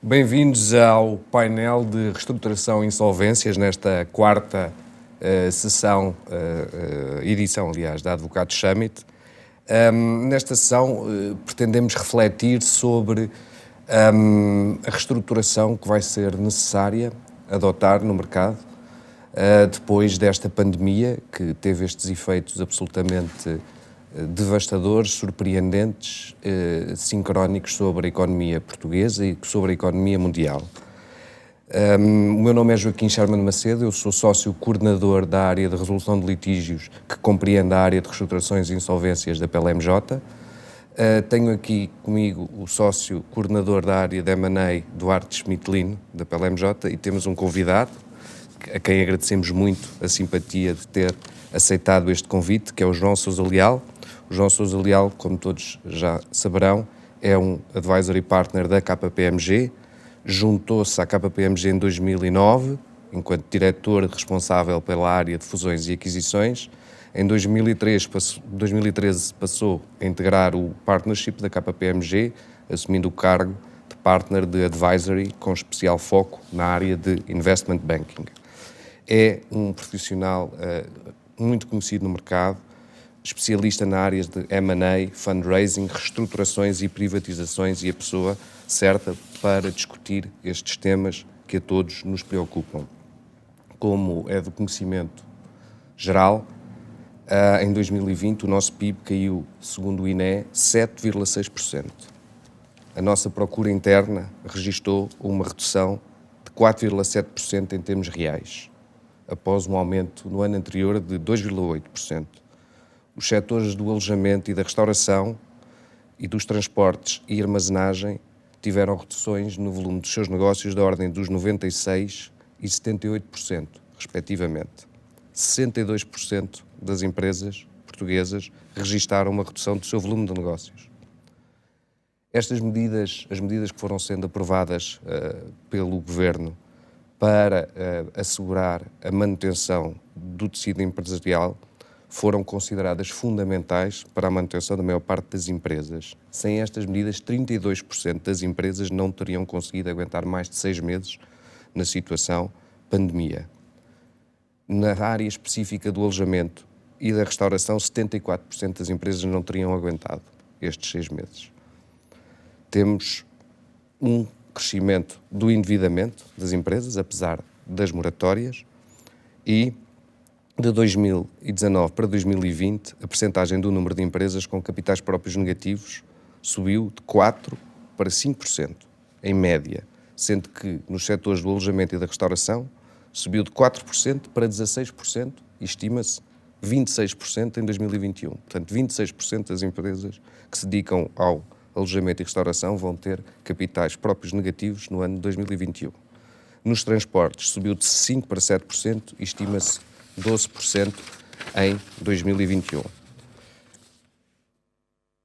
Bem-vindos ao painel de reestruturação e insolvências nesta quarta edição, aliás, da Advocados Summit. Nesta sessão pretendemos refletir sobre a reestruturação que vai ser necessária adotar no mercado depois desta pandemia que teve estes efeitos absolutamente devastadores, surpreendentes, sincrónicos sobre a economia portuguesa e sobre a economia mundial. O meu nome é Joaquim Sherman Macedo, eu sou sócio coordenador da área de resolução de litígios que compreende a área de reestruturações e insolvências da PLMJ. Tenho aqui comigo o sócio coordenador da área de M&A, Duarte Schmidt-Lino, da PLMJ, e temos um convidado a quem agradecemos muito a simpatia de ter aceitado este convite, que é o João Sousa Leal. O João Sousa Leal, como todos já saberão, é um advisory partner da KPMG, juntou-se à KPMG em 2009, enquanto diretor responsável pela área de fusões e aquisições. Em 2013 passou a integrar o partnership da KPMG, assumindo o cargo de partner de advisory com especial foco na área de investment banking. É um profissional muito conhecido no mercado, especialista na área de M&A, fundraising, reestruturações e privatizações e a pessoa certa para discutir estes temas que a todos nos preocupam. Como é do conhecimento geral, em 2020 o nosso PIB caiu, segundo o INE, 7,6%. A nossa procura interna registrou uma redução de 4,7% em termos reais, após um aumento no ano anterior de 2,8%. Os setores do alojamento e da restauração e dos transportes e armazenagem tiveram reduções no volume dos seus negócios da ordem dos 96% e 78%, respectivamente. 62% das empresas portuguesas registaram uma redução do seu volume de negócios. Estas medidas, as medidas que foram sendo aprovadas pelo Governo para assegurar a manutenção do tecido empresarial, foram consideradas fundamentais para a manutenção da maior parte das empresas. Sem estas medidas, 32% das empresas não teriam conseguido aguentar mais de 6 meses na situação pandemia. Na área específica do alojamento e da restauração, 74% das empresas não teriam aguentado estes 6 meses. Temos um crescimento do endividamento das empresas, apesar das moratórias, e de 2019 para 2020, a percentagem do número de empresas com capitais próprios negativos subiu de 4% para 5%, em média, sendo que nos setores do alojamento e da restauração subiu de 4% para 16% e estima-se 26% em 2021. Portanto, 26% das empresas que se dedicam ao alojamento e restauração vão ter capitais próprios negativos no ano de 2021. Nos transportes subiu de 5% para 7% e estima-se 12% em 2021.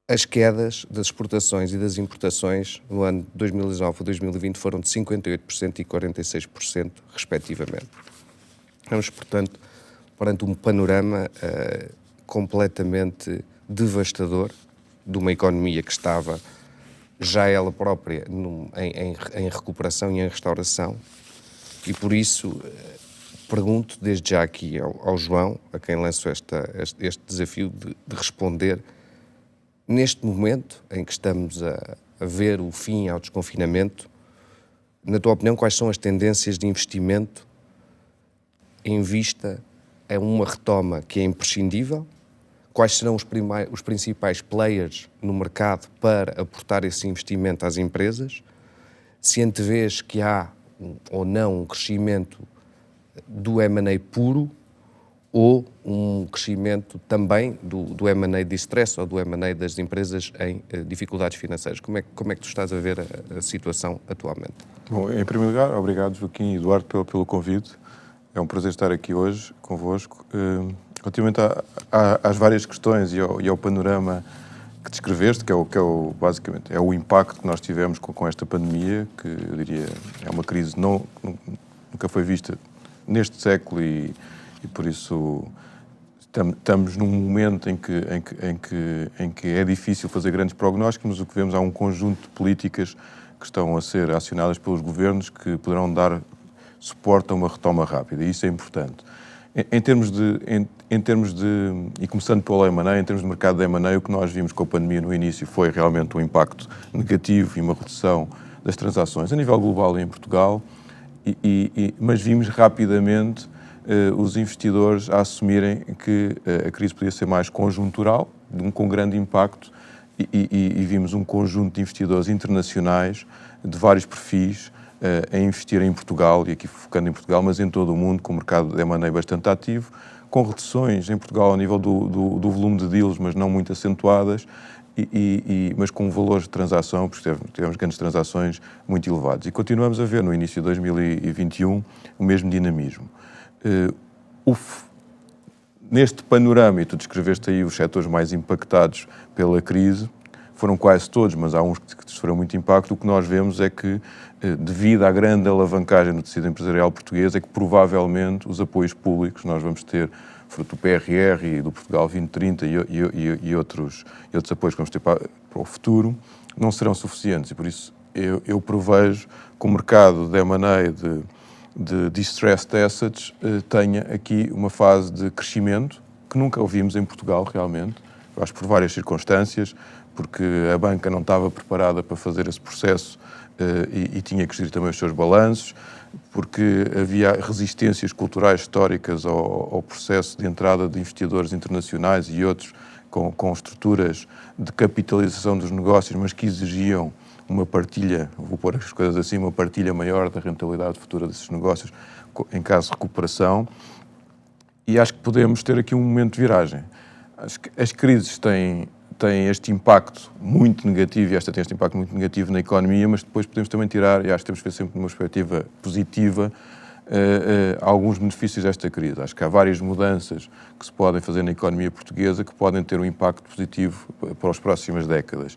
As quedas das exportações e das importações no ano de 2019 a 2020 foram de 58% e 46%, respectivamente. Estamos, portanto, perante um panorama completamente devastador de uma economia que estava já ela própria em recuperação e em restauração, e por isso pergunto desde já aqui ao João, a quem lanço este desafio de responder, neste momento em que estamos a ver o fim ao desconfinamento, na tua opinião, quais são as tendências de investimento em vista a uma retoma que é imprescindível? Quais serão os principais players no mercado para aportar esse investimento às empresas? Se antevês que há ou não um crescimento do M&A puro ou um crescimento também do M&A de stress ou do M&A das empresas em dificuldades financeiras. Como é que tu estás a ver a situação atualmente? Bom, em primeiro lugar, obrigado Joaquim e Eduardo pelo convite. É um prazer estar aqui hoje convosco. Relativamente às várias questões e ao panorama que descreveste, que é basicamente o impacto que nós tivemos com esta pandemia, que eu diria é uma crise nunca foi vista neste século e por isso estamos num momento em que é difícil fazer grandes prognósticos, mas o que vemos há um conjunto de políticas que estão a ser acionadas pelos governos que poderão dar suporte a uma retoma rápida, e isso é importante. Em termos de, e começando pelo M&A, em termos de mercado de M&A, o que nós vimos com a pandemia no início foi realmente um impacto negativo e uma redução das transações a nível global e em Portugal, mas vimos rapidamente os investidores a assumirem que a crise podia ser mais conjuntural, com grande impacto, e vimos um conjunto de investidores internacionais de vários perfis a investir em Portugal, e aqui focando em Portugal, mas em todo o mundo, com o mercado de M&A bastante ativo, com reduções em Portugal ao nível do volume de deals, mas não muito acentuadas, mas com valores de transação, porque tivemos grandes transações muito elevados. E continuamos a ver no início de 2021 o mesmo dinamismo. Neste panorama, e tu descreveste aí os setores mais impactados pela crise, foram quase todos, mas há uns que sofreram muito impacto. O que nós vemos é que, devido à grande alavancagem do tecido empresarial português, é que provavelmente os apoios públicos nós vamos ter, fruto do PRR e do Portugal 2030 e outros apoios que vamos ter para o futuro, não serão suficientes. E por isso eu prevejo que o mercado de M&A, de distressed assets, tenha aqui uma fase de crescimento que nunca ouvimos em Portugal, realmente. Eu acho que por várias circunstâncias, porque a banca não estava preparada para fazer esse processo e tinha que gerir também os seus balanços, porque havia resistências culturais históricas ao processo de entrada de investidores internacionais e outros com estruturas de capitalização dos negócios, mas que exigiam uma partilha, vou pôr as coisas assim, uma partilha maior da rentabilidade futura desses negócios em caso de recuperação. E acho que podemos ter aqui um momento de viragem. Acho que as crises têm este impacto muito negativo, e esta tem este impacto muito negativo na economia, mas depois podemos também tirar, e acho que temos que ver sempre numa perspectiva positiva, alguns benefícios desta crise. Acho que há várias mudanças que se podem fazer na economia portuguesa que podem ter um impacto positivo para as próximas décadas.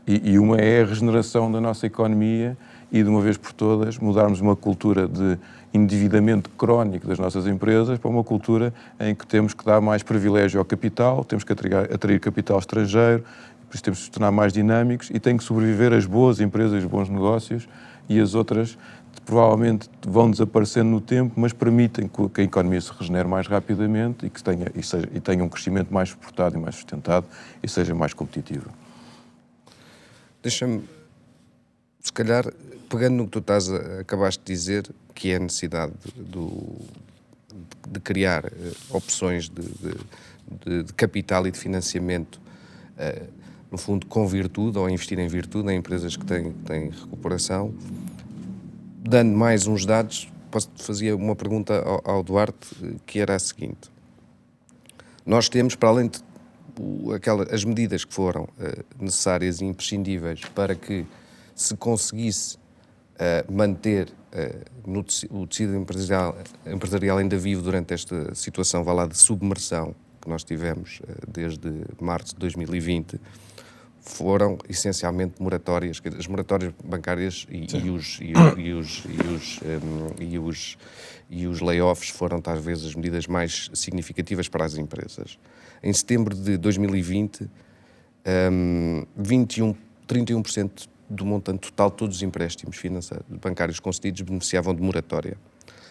E uma é a regeneração da nossa economia e, de uma vez por todas, mudarmos uma cultura de endividamento crónico das nossas empresas para uma cultura em que temos que dar mais privilégio ao capital, temos que atrair capital estrangeiro, por isso temos que nos tornar mais dinâmicos e tem que sobreviver as boas empresas, os bons negócios, e as outras provavelmente vão desaparecendo no tempo, mas permitem que a economia se regenere mais rapidamente e tenha um crescimento mais suportado e mais sustentado e seja mais competitiva. Deixa-me, se calhar, pegando no que tu acabaste de dizer, que é a necessidade de criar opções de capital e de financiamento, no fundo, com virtude, ou investir em virtude, em empresas que têm recuperação. Dando mais uns dados, fazia uma pergunta ao Duarte, que era a seguinte. Nós temos, para além de as medidas que foram necessárias e imprescindíveis para que se conseguisse manter o tecido empresarial ainda vivo durante esta situação, vá lá, de submersão que nós tivemos desde março de 2020, foram essencialmente moratórias, as moratórias bancárias e os layoffs foram talvez as medidas mais significativas para as empresas. Em setembro de 2020, 31% do montante total de todos os empréstimos bancários concedidos beneficiavam de moratória,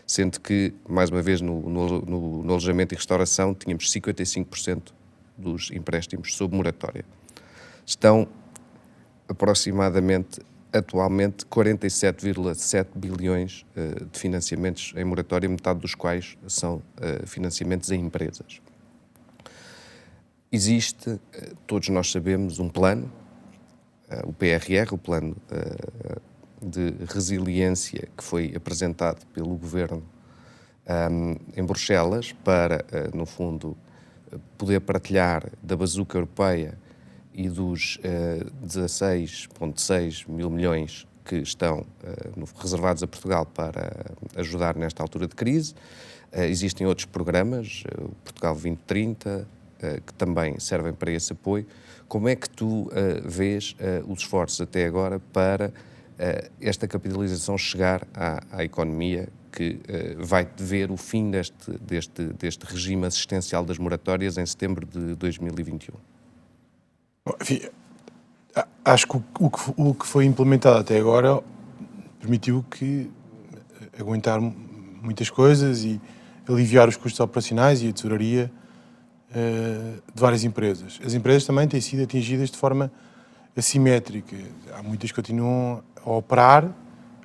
sendo que, mais uma vez, no alojamento e restauração, tínhamos 55% dos empréstimos sob moratória. Estão aproximadamente, atualmente, 47,7 bilhões de financiamentos em moratória, metade dos quais são financiamentos em empresas. Existe, todos nós sabemos, um plano, o PRR, o Plano de Resiliência, que foi apresentado pelo Governo em Bruxelas para, no fundo, poder partilhar da bazuca europeia e dos 16,6 mil milhões que estão reservados a Portugal para ajudar nesta altura de crise. Existem outros programas, o Portugal 2030, que também servem para esse apoio. Como é que tu vês os esforços até agora para esta capitalização chegar à economia que vai ver o fim deste regime assistencial das moratórias em setembro de 2021? Bom, enfim, Acho que o que foi implementado até agora permitiu que aguentar muitas coisas e aliviar os custos operacionais e a tesouraria de várias empresas. As empresas também têm sido atingidas de forma assimétrica. Há muitas que continuam a operar,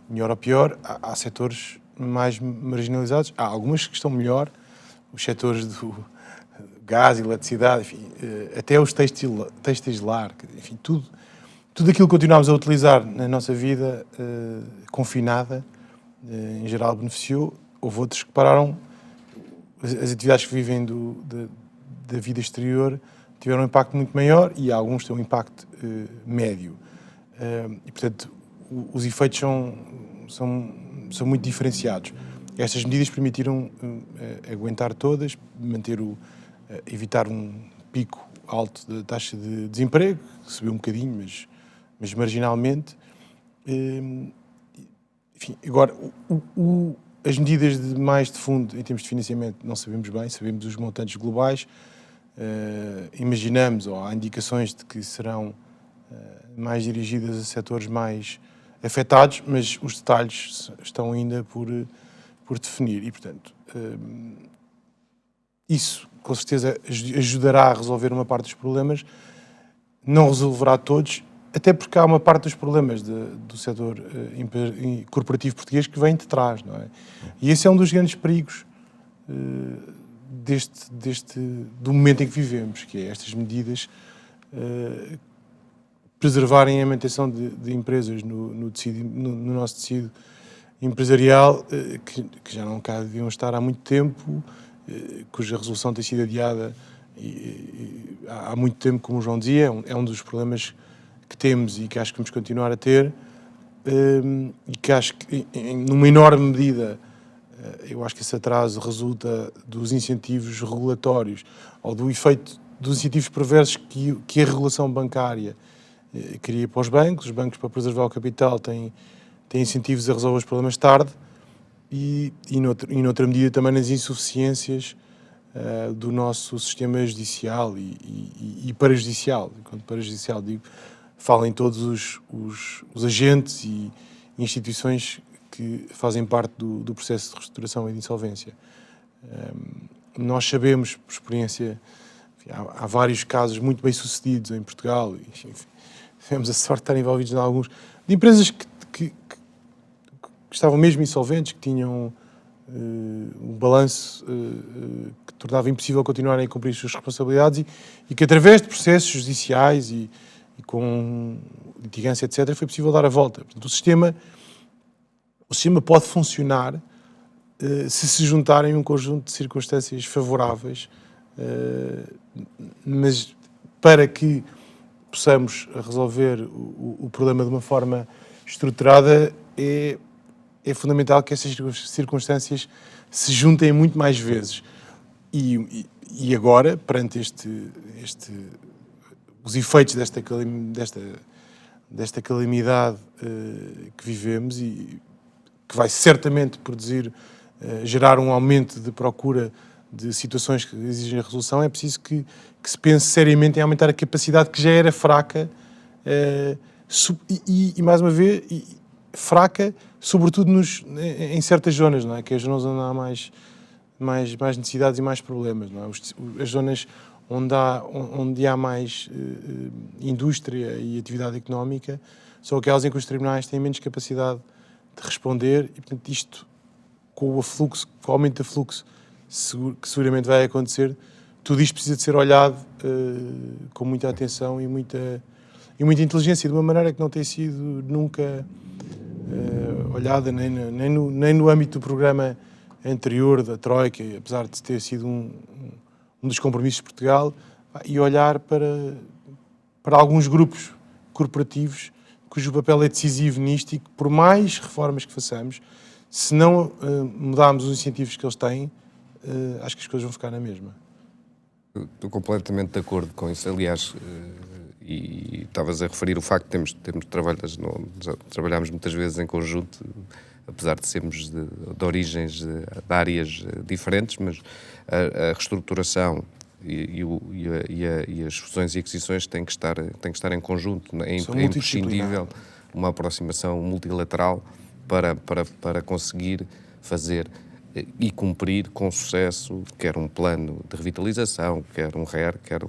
melhor ou pior. Há setores mais marginalizados. Há algumas que estão melhor. Os setores do gás, eletricidade, enfim, até os têxteis de lar, enfim, tudo aquilo que continuámos a utilizar na nossa vida confinada, em geral beneficiou. Houve outros que pararam. As atividades que vivem da vida exterior tiveram um impacto muito maior e alguns têm um impacto médio. E, portanto, os efeitos são muito diferenciados. Estas medidas permitiram aguentar todas, evitar um pico alto da taxa de desemprego, que subiu um bocadinho, mas marginalmente. Enfim, agora, as medidas mais de fundo, em termos de financiamento, não sabemos bem, sabemos os montantes globais, imaginamos, ou há indicações de que serão mais dirigidas a setores mais afetados, mas os detalhes estão ainda por definir e, portanto, isso com certeza ajudará a resolver uma parte dos problemas, não resolverá todos, até porque há uma parte dos problemas do setor corporativo português que vem de trás, não é? E esse é um dos grandes perigos do momento em que vivemos, que é estas medidas preservarem a manutenção de empresas no nosso tecido empresarial, que já não cá deviam estar há muito tempo, cuja resolução tem sido adiada há muito tempo, como o João dizia. É um dos problemas que temos e que acho que vamos continuar a ter, e que acho que, numa enorme medida, eu acho que esse atraso resulta dos incentivos regulatórios ou do efeito dos incentivos perversos que a regulação bancária cria para os bancos. Os bancos, para preservar o capital, têm incentivos a resolver os problemas tarde e noutra medida, também nas insuficiências do nosso sistema judicial e parajudicial. Quando parajudicial digo, falo em todos os agentes e instituições que fazem parte do processo de reestruturação e de insolvência. Nós sabemos, por experiência, há vários casos muito bem sucedidos em Portugal, e tivemos a sorte de estar envolvidos em alguns, de empresas que estavam mesmo insolventes, que tinham um balanço que tornava impossível continuarem a cumprir as suas responsabilidades e que, através de processos judiciais e com litigância, etc., foi possível dar a volta. Portanto, o sistema pode funcionar se juntarem um conjunto de circunstâncias favoráveis, mas para que possamos resolver o problema de uma forma estruturada, é fundamental que essas circunstâncias se juntem muito mais vezes. E agora, perante os efeitos desta calamidade que vivemos e que vai certamente gerar um aumento de procura de situações que exigem a resolução, é preciso que se pense seriamente em aumentar a capacidade que já era fraca e mais uma vez, fraca, sobretudo em certas zonas, não é? Que é as zonas onde há mais necessidades e mais problemas, não é? As zonas onde há mais indústria e atividade económica são aquelas em que os tribunais têm menos capacidade de responder e, portanto, isto, com o aumento do fluxo que seguramente vai acontecer, tudo isto precisa de ser olhado com muita atenção e muita inteligência, de uma maneira que não tem sido nunca olhada nem no âmbito do programa anterior da Troika, apesar de ter sido um dos compromissos de Portugal, e olhar para alguns grupos corporativos cujo papel é decisivo nisto e que, por mais reformas que façamos, se não mudarmos os incentivos que eles têm, acho que as coisas vão ficar na mesma. Estou completamente de acordo com isso. Aliás, e estavas a referir o facto de termos trabalhámos muitas vezes em conjunto, apesar de sermos de origens, de áreas diferentes, mas a reestruturação e as fusões e aquisições têm que estar em conjunto. É São imprescindível uma aproximação multilateral para conseguir fazer e cumprir com sucesso quer um plano de revitalização, quer um RER, quer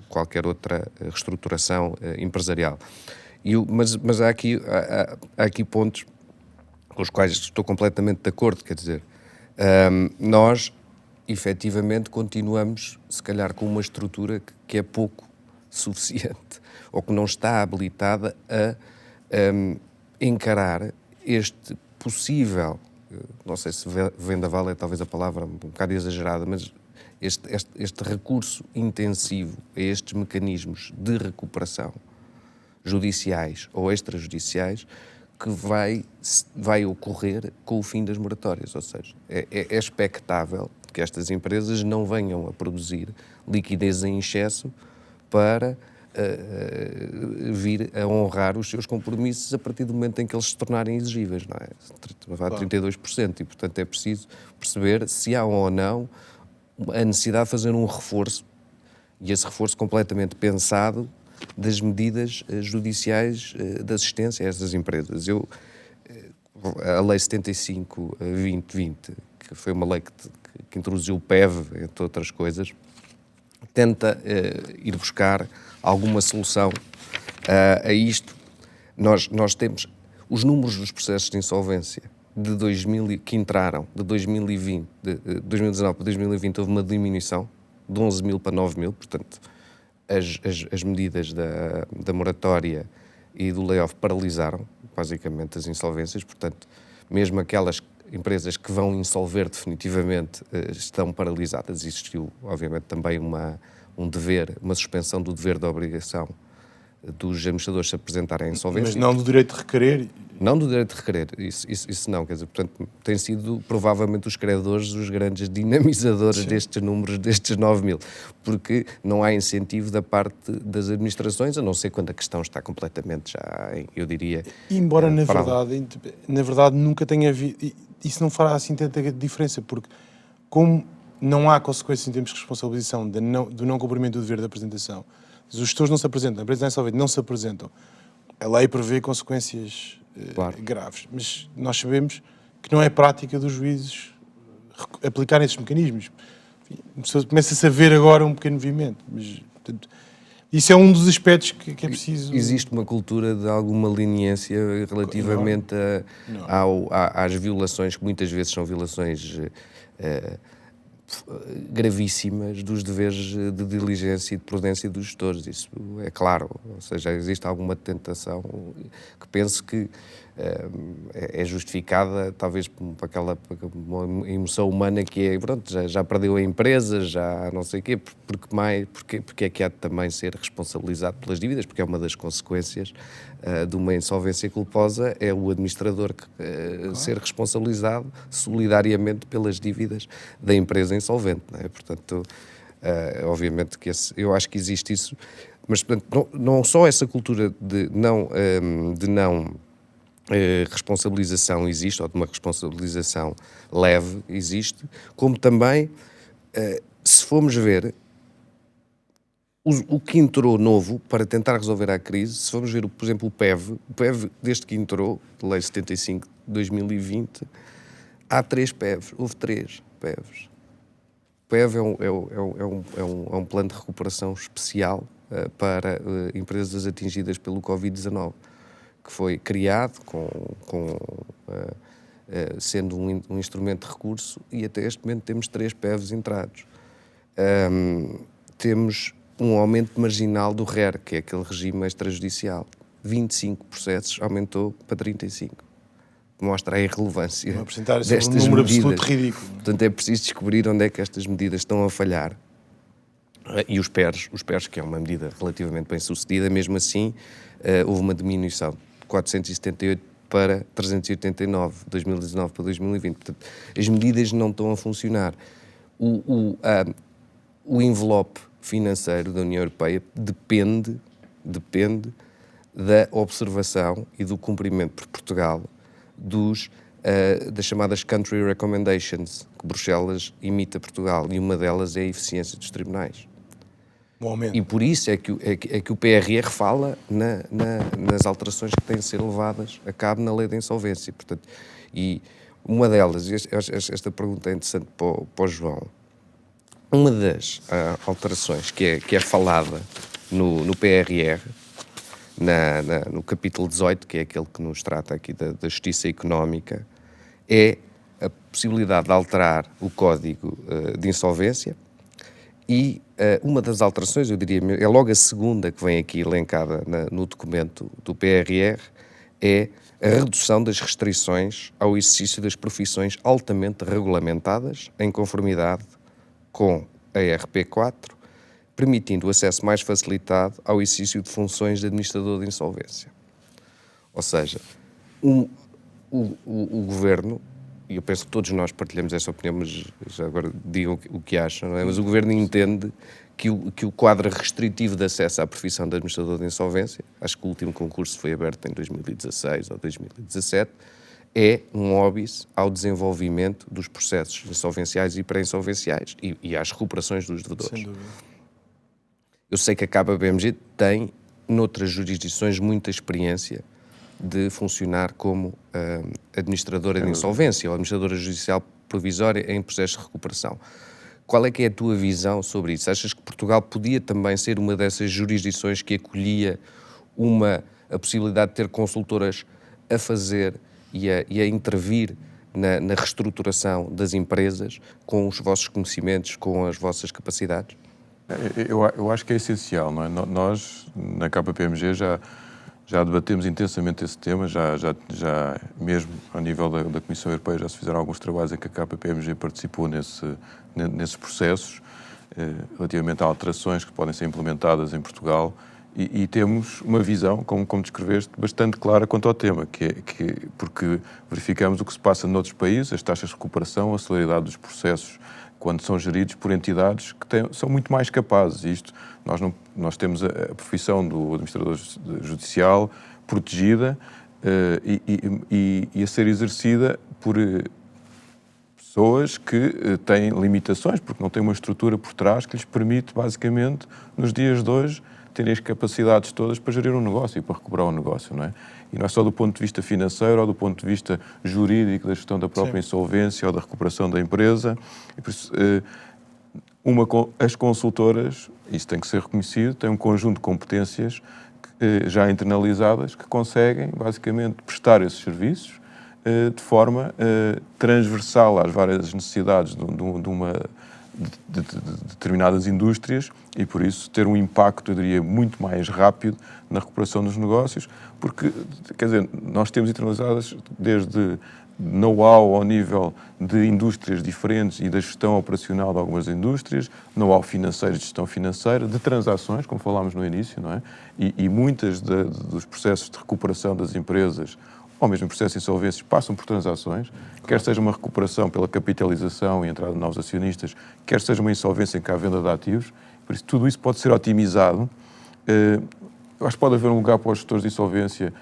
qualquer outra reestruturação empresarial. Mas há aqui pontos com os quais estou completamente de acordo, quer dizer, nós efetivamente continuamos, se calhar, com uma estrutura que é pouco suficiente ou que não está habilitada a encarar este possível, não sei se vendaval é talvez a palavra um bocado exagerada, mas este recurso intensivo a estes mecanismos de recuperação judiciais ou extrajudiciais que vai ocorrer com o fim das moratórias, ou seja, é expectável que estas empresas não venham a produzir liquidez em excesso para vir a honrar os seus compromissos a partir do momento em que eles se tornarem exigíveis, não é? Vai a 32%, e portanto é preciso perceber se há ou não a necessidade de fazer um reforço, e esse reforço completamente pensado, das medidas judiciais de assistência a estas empresas. A Lei 75/2020, que foi uma lei que introduziu o PEV, entre outras coisas, tenta ir buscar alguma solução a isto. Nós temos os números dos processos de insolvência que entraram de 2020, de 2019 para 2020, houve uma diminuição de 11 mil para 9 mil, portanto, as medidas da moratória e do layoff paralisaram, basicamente, as insolvências, portanto, mesmo aquelas empresas que vão insolver definitivamente estão paralisadas. Existiu, obviamente, também uma suspensão do dever da obrigação dos administradores se apresentarem à insolvência. Mas não do direito de requerer? Não do direito de requerer, isso não, quer dizer, portanto, têm sido provavelmente os credores os grandes dinamizadores destes números, destes 9 mil, porque não há incentivo da parte das administrações, a não ser quando a questão está completamente já, eu diria... Embora, na verdade, nunca tenha havido... Isso não fará assim tanta diferença, porque como não há consequências em termos de responsabilização do não cumprimento do dever de apresentação, os gestores não se apresentam, a empresa insolvente não se apresentam, a lei prevê consequências graves, mas nós sabemos que não é prática dos juízes aplicarem esses mecanismos. Enfim, começa-se a ver agora um pequeno movimento, mas portanto, isso é um dos aspectos que é preciso... Existe uma cultura de alguma leniência relativamente às violações, que muitas vezes são violações gravíssimas dos deveres de diligência e de prudência dos gestores, isso é claro, ou seja, existe alguma tentação que penso que é justificada talvez por uma emoção humana que é, pronto, já perdeu a empresa, já não sei o quê, porque é que há de também ser responsabilizado pelas dívidas, porque é uma das consequências de uma insolvência culposa, é o administrador ser responsabilizado solidariamente pelas dívidas da empresa insolvente, não é? Portanto, obviamente que eu acho que existe isso, mas portanto, não só essa cultura de não responsabilização existe, ou de uma responsabilização leve existe, como também, se formos ver o que entrou novo para tentar resolver a crise, se formos ver, por exemplo, o PEV desde que entrou, Lei 75 de 2020, há 3 PEVs, houve 3 PEVs. O PEV é um plano de recuperação especial para empresas atingidas pelo Covid-19, que foi criado sendo um instrumento de recurso, e até este momento temos 3 PEVs entrados. Temos um aumento marginal do RER, que é aquele regime extrajudicial. 25 processos aumentou para 35. Mostra a irrelevância destas medidas. Um número absoluto ridículo. Portanto, é preciso descobrir onde é que estas medidas estão a falhar. E os PERs, que é uma medida relativamente bem sucedida, mesmo assim, houve uma diminuição de 478 para 389, 2019 para 2020. Portanto, as medidas não estão a funcionar. O envelope financeiro da União Europeia depende da observação e do cumprimento por Portugal das chamadas country recommendations que Bruxelas imita a Portugal, e uma delas é a eficiência dos tribunais. Um aumento. E por isso é que o PRR fala nas alterações que têm de ser levadas a cabo na lei da insolvência. Portanto, e uma delas, esta pergunta é interessante para o João, uma das alterações que é falada no PRR, no capítulo 18, que é aquele que nos trata aqui da justiça económica, é a possibilidade de alterar o código de insolvência e uma das alterações, eu diria, é logo a segunda que vem aqui elencada no documento do PRR, é a redução das restrições ao exercício das profissões altamente regulamentadas em conformidade com a RP4, permitindo o acesso mais facilitado ao exercício de funções de administrador de insolvência. Ou seja, o Governo, e eu penso que todos nós partilhamos essa opinião, mas já agora digam o que acham, não é? Mas o Governo entende que o quadro restritivo de acesso à profissão de administrador de insolvência, acho que o último concurso foi aberto em 2016 ou 2017, é um óbice ao desenvolvimento dos processos insolvenciais e pré-insolvenciais e às recuperações dos devedores. Sem dúvida. Eu sei que a KPMG tem, noutras jurisdições, muita experiência de funcionar como administradora de insolvência ou administradora judicial provisória em processo de recuperação. Qual é que é a tua visão sobre isso? Achas que Portugal podia também ser uma dessas jurisdições que acolhia a possibilidade de ter consultoras a fazer e a intervir na reestruturação das empresas com os vossos conhecimentos, com as vossas capacidades? Eu acho que é essencial, não é? Nós, na KPMG, já debatemos intensamente esse tema, já mesmo a nível da Comissão Europeia já se fizeram alguns trabalhos em que a KPMG participou nesses processos, relativamente a alterações que podem ser implementadas em Portugal, e temos uma visão, como descreveste, bastante clara quanto ao tema, porque verificamos o que se passa noutros países, as taxas de recuperação, a celeridade dos processos, quando são geridos por entidades que são muito mais capazes. Isto, nós temos a profissão do administrador judicial protegida e a ser exercida por pessoas que têm limitações, porque não têm uma estrutura por trás que lhes permite, basicamente, nos dias de hoje, terem as capacidades todas para gerir um negócio e para recuperar um negócio, não é? E não é só do ponto de vista financeiro ou do ponto de vista jurídico da gestão da própria insolvência ou da recuperação da empresa. E por isso, as consultoras, isso tem que ser reconhecido, têm um conjunto de competências já internalizadas que conseguem, basicamente, prestar esses serviços de forma transversal às várias necessidades de determinadas indústrias e, por isso, ter um impacto, eu diria, muito mais rápido na recuperação dos negócios, porque, quer dizer, nós temos internalizadas desde know-how ao nível de indústrias diferentes e da gestão operacional de algumas indústrias, know-how financeiro, de gestão financeira, de transações, como falámos no início, não é? E muitas dos processos de recuperação das empresas ou mesmo processos de insolvência, passam por transações, quer seja uma recuperação pela capitalização e entrada de novos acionistas, quer seja uma insolvência em que há venda de ativos. Por isso, tudo isso pode ser otimizado. Eu acho que pode haver um lugar para os gestores de insolvência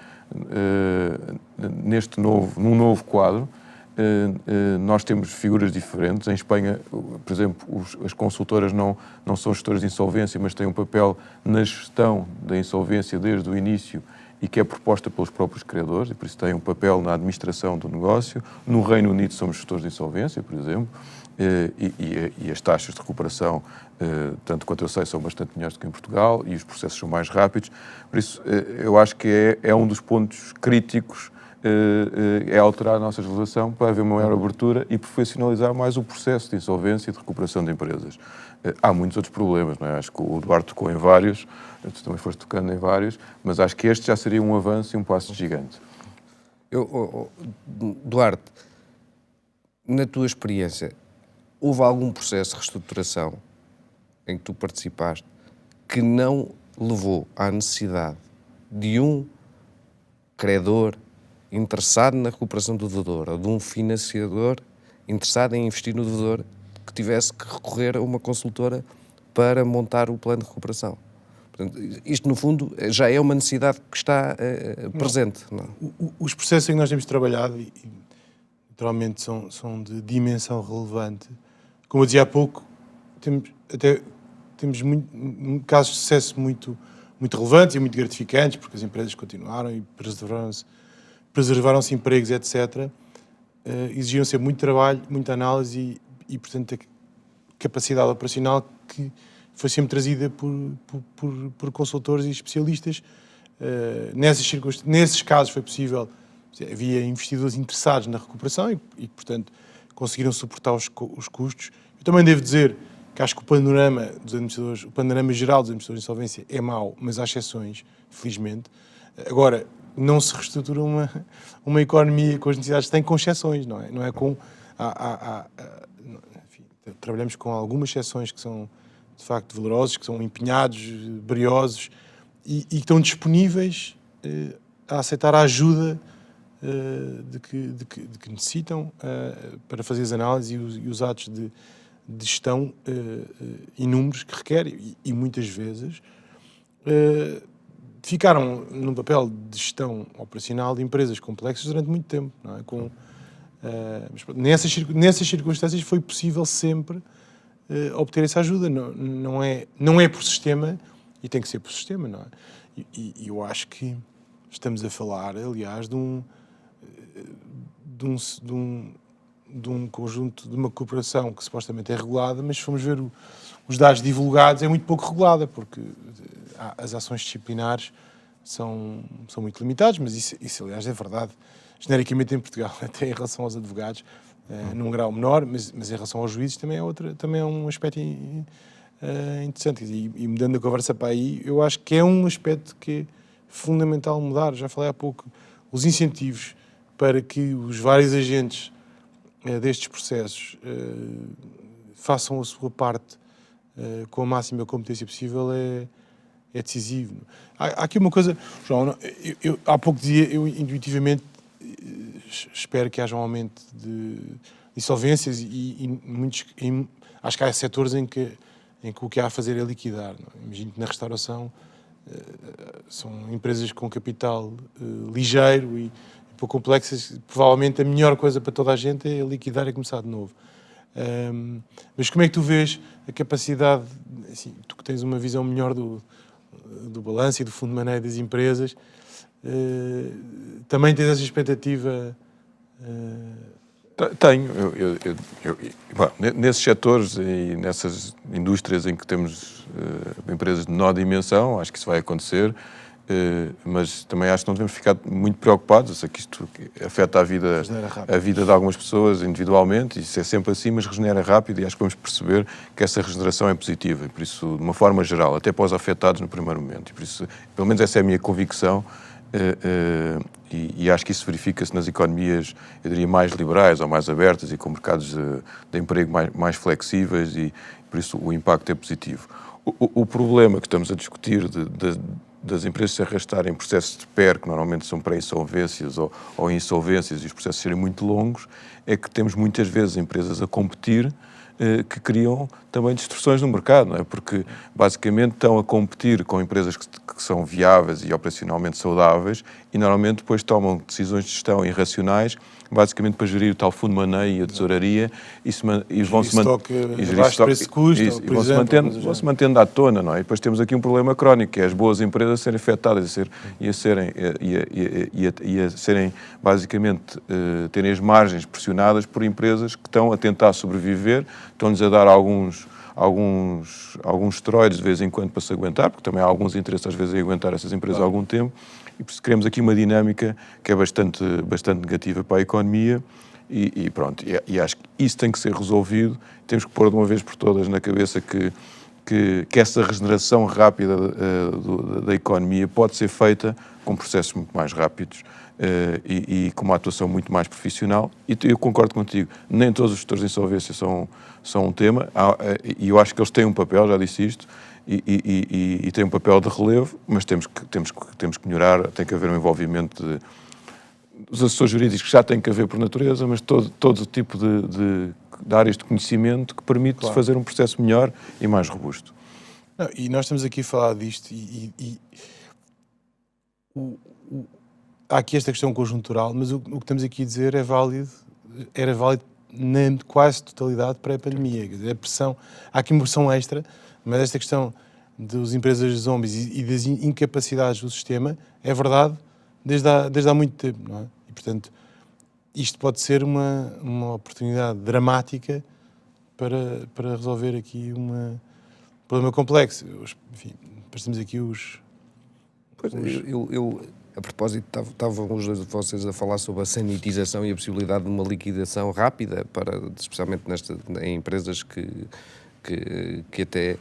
num novo quadro. Nós temos figuras diferentes. Em Espanha, por exemplo, as consultoras não são gestores de insolvência, mas têm um papel na gestão da insolvência desde o início e que é proposta pelos próprios criadores, e por isso têm um papel na administração do negócio. No Reino Unido somos gestores de insolvência, por exemplo, e as taxas de recuperação, tanto quanto eu sei, são bastante melhores do que em Portugal, e os processos são mais rápidos. Por isso, eu acho que é um dos pontos críticos, é alterar a nossa legislação para haver uma maior abertura e profissionalizar mais o processo de insolvência e de recuperação de empresas. Há muitos outros problemas, não é? Acho que o Duarte tocou em vários, tu também foste tocando em vários, mas acho que este já seria um avanço e um passo gigante. Duarte, na tua experiência, houve algum processo de reestruturação em que tu participaste que não levou à necessidade de um credor interessado na recuperação do devedor ou de um financiador interessado em investir no devedor que tivesse que recorrer a uma consultora para montar o plano de recuperação? Portanto, isto, no fundo, já é uma necessidade que está presente. Não? Os processos em que nós temos trabalhado, e naturalmente são de dimensão relevante, como eu dizia há pouco, temos até temos casos de sucesso muito relevantes e muito gratificantes, porque as empresas continuaram e preservaram-se empregos, etc. Exigiam sempre muito trabalho, muita análise e portanto, a capacidade operacional que foi sempre trazida por consultores e especialistas. Nesses casos foi possível, havia investidores interessados na recuperação e portanto, conseguiram suportar os custos. Eu também devo dizer que acho que o panorama geral dos administradores de insolvência é mau, mas há exceções, felizmente. Agora, não se reestrutura uma economia com as necessidades que tem com exceções, não é? Não é com... enfim, trabalhamos com algumas exceções que são, de facto, valorosos, que são empenhados, briosos e que estão disponíveis a aceitar a ajuda de que necessitam para fazer as análises e os atos de gestão inúmeros que requerem e muitas vezes ficaram num papel de gestão operacional de empresas complexas durante muito tempo, não é? Nessas circunstâncias foi possível sempre obter essa ajuda. Não é por sistema e tem que ser por sistema, não é? E eu acho que estamos a falar, aliás, de um conjunto, de uma corporação que supostamente é regulada, mas se formos ver os dados divulgados, é muito pouco regulada, porque as ações disciplinares são muito limitadas, mas isso aliás é verdade genericamente em Portugal, até em relação aos advogados, num grau menor, mas em relação aos juízes também é um aspecto interessante. E mudando a conversa para aí, eu acho que é um aspecto que é fundamental mudar. Já falei há pouco, os incentivos para que os vários agentes destes processos façam a sua parte com a máxima competência possível é decisivo. Há aqui uma coisa, João, eu há pouco dizia, eu intuitivamente espero que haja um aumento de insolvências e acho que há setores em que o que há a fazer é liquidar. Não? Imagino que na restauração são empresas com capital ligeiro e pouco complexas. Provavelmente a melhor coisa para toda a gente é liquidar e começar de novo. Mas como é que tu vês a capacidade, assim, tu que tens uma visão melhor do balanço e do fundo de maneira das empresas, também tens essa expectativa? Tenho. Bom, nesses setores e nessas indústrias em que temos empresas de menor dimensão, acho que isso vai acontecer, mas também acho que não devemos ficar muito preocupados. Eu sei que isto afeta a vida de algumas pessoas individualmente, isso é sempre assim, mas regenera rápido e acho que vamos perceber que essa regeneração é positiva. E por isso, de uma forma geral, até para os afetados no primeiro momento. E por isso, pelo menos essa é a minha convicção. E acho que isso verifica-se nas economias, eu diria, mais liberais ou mais abertas e com mercados de emprego mais flexíveis e por isso o impacto é positivo. O problema que estamos a discutir das empresas se arrastarem em processos de PER, que normalmente são pré-insolvências ou insolvências e os processos serem muito longos, é que temos muitas vezes empresas a competir que criam também distorções no mercado, não é? Porque basicamente estão a competir com empresas que são viáveis e operacionalmente saudáveis e normalmente depois tomam decisões de gestão irracionais, basicamente para gerir o tal fundo de maneio e a tesouraria e vão-se mantendo à tona, não é? E depois temos aqui um problema crónico, que é as boas empresas serem afetadas e a serem basicamente terem as margens pressionadas por empresas que estão a tentar sobreviver, estão-lhes a dar alguns esteroides de vez em quando para se aguentar, porque também há alguns interesses às vezes em aguentar essas empresas há algum tempo, e por isso criamos aqui uma dinâmica que é bastante negativa para a economia e pronto, e acho que isso tem que ser resolvido, temos que pôr de uma vez por todas na cabeça que essa regeneração rápida da economia pode ser feita com processos muito mais rápidos e com uma atuação muito mais profissional. E eu concordo contigo, nem todos os gestores de insolvência são um tema, e eu acho que eles têm um papel, já disse isto, e têm um papel de relevo, mas temos que melhorar, tem que haver um envolvimento dos assessores jurídicos, que já tem que haver por natureza, mas todo o tipo de áreas de conhecimento que permite fazer um processo melhor e mais robusto. Não, e nós estamos aqui a falar disto há aqui esta questão conjuntural, mas o que estamos aqui a dizer era válido na quase totalidade pré-pandemia. Quer dizer, a pressão, há aqui uma pressão extra, mas esta questão das empresas zombies e das incapacidades do sistema é verdade desde há muito tempo, não é? E, portanto, isto pode ser uma oportunidade dramática para resolver aqui um problema complexo. Enfim, parecemos aqui os... Pois, eu a propósito, estavam os dois de vocês a falar sobre a sanitização e a possibilidade de uma liquidação rápida, especialmente em empresas que até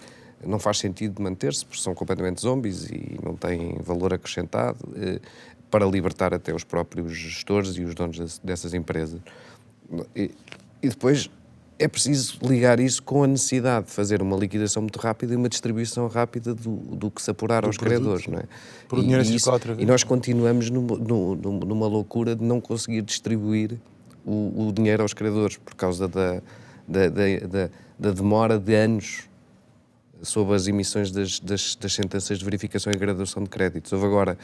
não faz sentido manter-se, porque são completamente zombies e não têm valor acrescentado, para libertar até os próprios gestores e os donos dessas empresas. E depois é preciso ligar isso com a necessidade de fazer uma liquidação muito rápida e uma distribuição rápida do que se apurar aos credores, não é? Por dinheiro a circular outra vez. E nós continuamos numa loucura de não conseguir distribuir o dinheiro aos credores por causa da demora de anos sob as emissões das sentenças de verificação e graduação de créditos. Houve agora,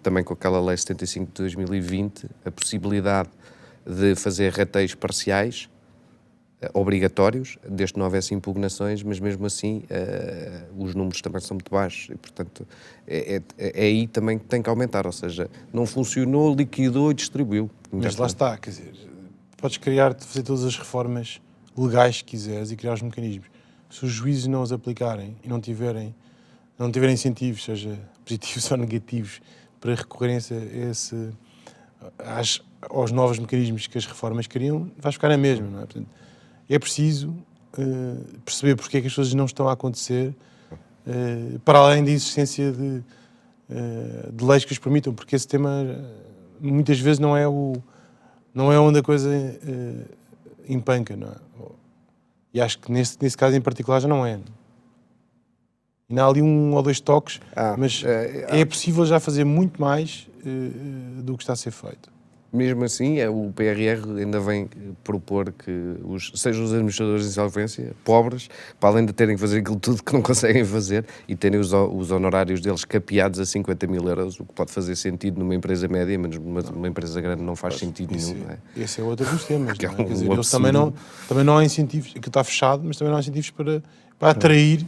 também com aquela Lei 75 de 2020, a possibilidade de fazer rateios parciais obrigatórios, desde que não houvesse impugnações, mas mesmo assim os números também são muito baixos e, portanto, é aí também que tem que aumentar, ou seja, não funcionou, liquidou e distribuiu. Mas lá está, quer dizer, podes fazer todas as reformas legais que quiseres e criar os mecanismos. Se os juízes não os aplicarem e não tiverem incentivos, seja positivos ou negativos, para recorrerem aos novos mecanismos que as reformas criam, vais ficar na mesma, não é? Portanto, é preciso perceber porque é que as coisas não estão a acontecer, para além da existência de leis que os permitam, porque esse tema muitas vezes não é onde a coisa empanca, não é? E acho que nesse caso em particular já não é. Ainda há ali 1 ou 2 toques, mas é possível já fazer muito mais do que está a ser feito. Mesmo assim, o PRR ainda vem propor que sejam os administradores de insolvência pobres, para além de terem que fazer aquilo tudo que não conseguem fazer e terem os honorários deles capeados a 50 mil euros, o que pode fazer sentido numa empresa média, mas numa empresa grande não faz sentido nenhum. Não é? Esse é outro dos temas. Não é? Quer dizer, eles também não há incentivos, que está fechado, mas também não há incentivos para atrair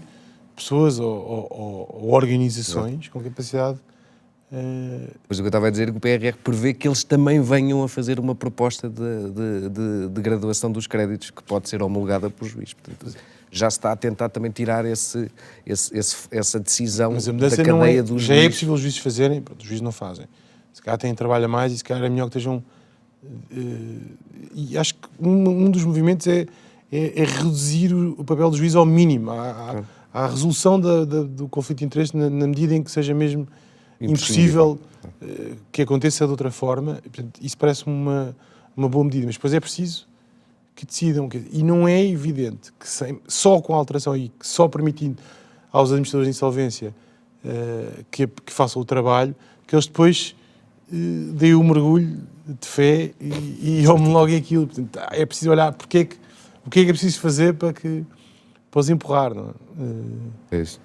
pessoas ou organizações com capacidade. Mas o que eu estava a dizer é que o PRR prevê que eles também venham a fazer uma proposta de graduação dos créditos que pode ser homologada por juiz. Portanto, já se está a tentar também tirar essa decisão da cadeia do juiz. Já é possível os juízes fazerem, os juízes não fazem. Se calhar têm trabalho a mais e se calhar é melhor que estejam... E acho que um dos movimentos é reduzir o papel do juiz ao mínimo, à resolução do conflito de interesse na medida em que seja mesmo impossível que aconteça de outra forma. Portanto, isso parece-me uma boa medida, mas depois é preciso que decidam. E não é evidente que só com a alteração e só permitindo aos administradores de insolvência que façam o trabalho, que eles depois deem o mergulho de fé e homologuem aquilo. Portanto, é preciso olhar o que é que é preciso fazer para os empurrar. Não é? É isso.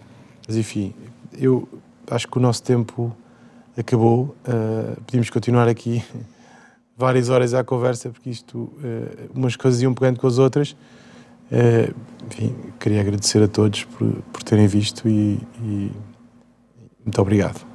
Mas enfim, eu acho que o nosso tempo acabou. Podíamos continuar aqui várias horas à conversa, porque isto, umas coisas iam pegando com as outras. Enfim, queria agradecer a todos por terem visto e muito obrigado.